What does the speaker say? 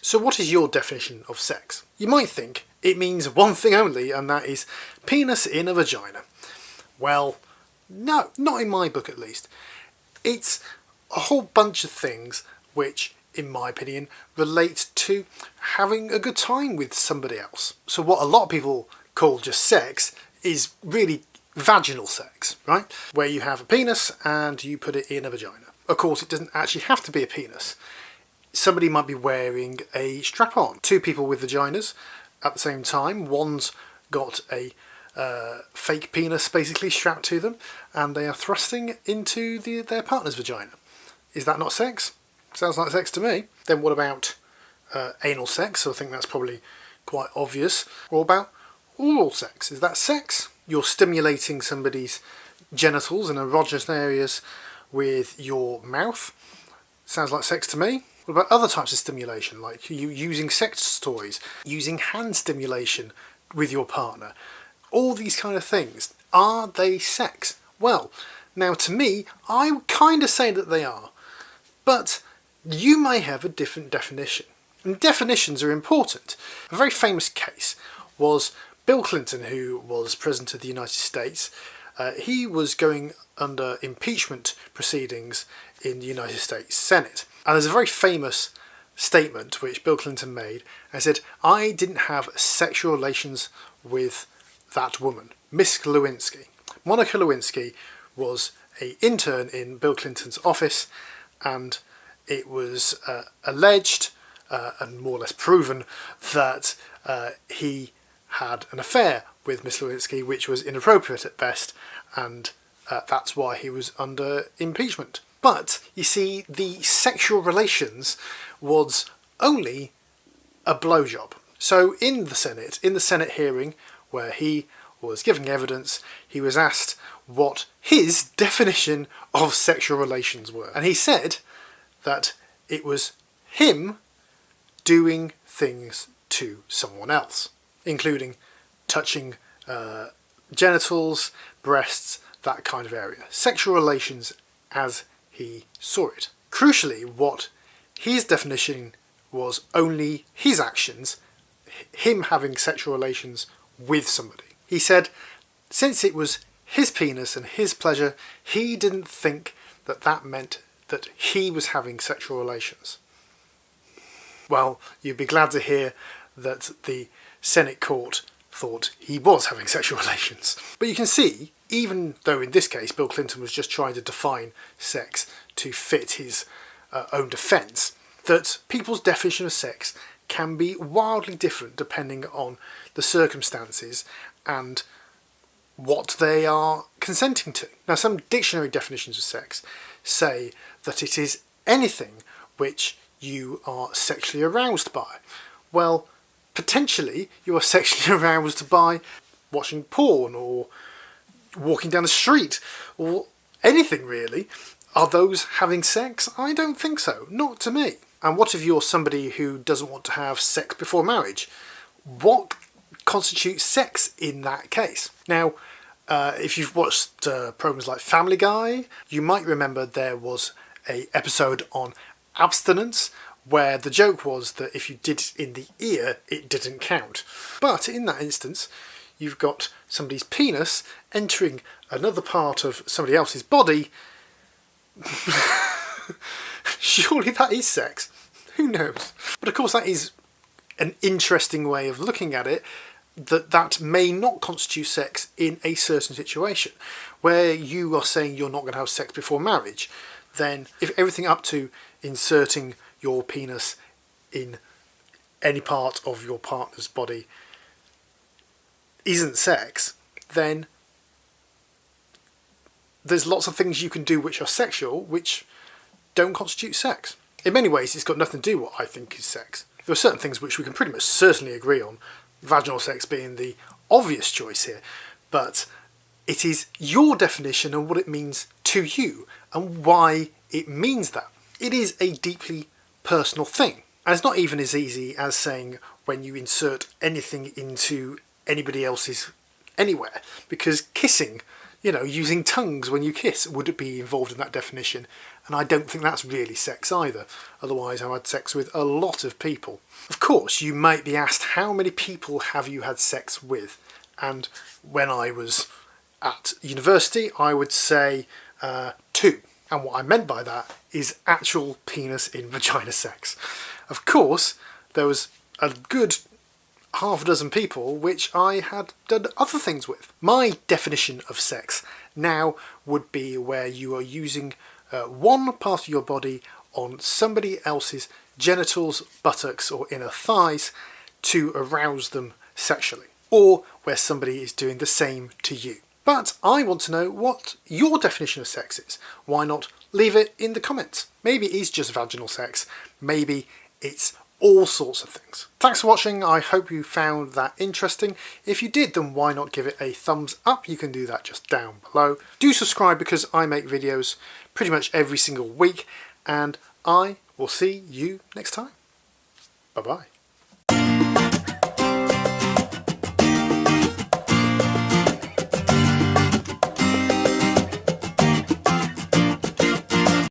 So what is your definition of sex? You might think it means one thing only, and that is penis in a vagina. Well, no, not in my book at least. It's a whole bunch of things which, in my opinion, relate to having a good time with somebody else. So what a lot of people call just sex is really vaginal sex, right? Where you have a penis and you put it in a vagina. Of course, it doesn't actually have to be a penis. Somebody might be wearing a strap-on. Two people with vaginas at the same time. One's got a fake penis basically strapped to them, and they are thrusting into their partner's vagina. Is that not sex? Sounds like sex to me. Then what about anal sex? So I think that's probably quite obvious. What about oral sex? Is that sex? You're stimulating somebody's genitals and erogenous areas with your mouth. Sounds like sex to me. What about other types of stimulation, like you using sex toys, using hand stimulation with your partner? All these kind of things. Are they sex? Well, now to me, I would kind of say that they are. But you may have a different definition. And definitions are important. A very famous case was Bill Clinton, who was President of the United States. He was going under impeachment proceedings in the United States Senate. And there's a very famous statement which Bill Clinton made. And said, "I didn't have sexual relations with that woman, Miss Lewinsky." Monica Lewinsky was an intern in Bill Clinton's office, and it was alleged and more or less proven that he had an affair with Miss Lewinsky, which was inappropriate at best, and that's why he was under impeachment. But, you see, the sexual relations was only a blowjob. So in the Senate hearing, where he was giving evidence, he was asked what his definition of sexual relations were. And he said that it was him doing things to someone else, including touching genitals, breasts, that kind of area. Sexual relations as he saw it. Crucially, what his definition was only his actions, him having sexual relations with somebody. He said, since it was his penis and his pleasure, he didn't think that that meant that he was having sexual relations. Well, you'd be glad to hear that the Senate court thought he was having sexual relations. But you can see, even though in this case Bill Clinton was just trying to define sex to fit his own defence, that people's definition of sex can be wildly different depending on the circumstances and what they are consenting to. Now, some dictionary definitions of sex say that it is anything which you are sexually aroused by. Well, potentially you are sexually aroused by watching porn or walking down the street or anything really. Are those having sex? I don't think so. Not to me. And what if you're somebody who doesn't want to have sex before marriage? What constitutes sex in that case? Now, if you've watched programs like Family Guy, you might remember there was an episode on abstinence where the joke was that if you did it in the ear, it didn't count. But in that instance, you've got somebody's penis entering another part of somebody else's body. Surely that is sex. Who knows? But of course that is an interesting way of looking at it, that may not constitute sex in a certain situation. Where you are saying you're not going to have sex before marriage, then if everything up to inserting your penis in any part of your partner's body isn't sex, then there's lots of things you can do which are sexual which don't constitute sex. In many ways it's got nothing to do with what I think is sex. There are certain things which we can pretty much certainly agree on, vaginal sex being the obvious choice here, but it is your definition of what it means to you and why it means that. It is a deeply personal thing, and it's not even as easy as saying when you insert anything into anybody else's anywhere, because kissing, using tongues when you kiss, would it be involved in that definition? And I don't think that's really sex either. Otherwise I've had sex with a lot of people. Of course, you might be asked, how many people have you had sex with? And when I was at university, I would say 2. And what I meant by that is actual penis in vagina sex. Of course, there was a good half a dozen people which I had done other things with. My definition of sex now would be where you are using one part of your body on somebody else's genitals, buttocks or inner thighs to arouse them sexually, or where somebody is doing the same to you. But I want to know what your definition of sex is. Why not leave it in the comments? Maybe it is just vaginal sex, maybe it's all sorts of things. Thanks for watching. I hope you found that interesting. If you did, then why not give it a thumbs up? You can do that just down below. Do subscribe because I make videos pretty much every single week, and I will see you next time. Bye bye.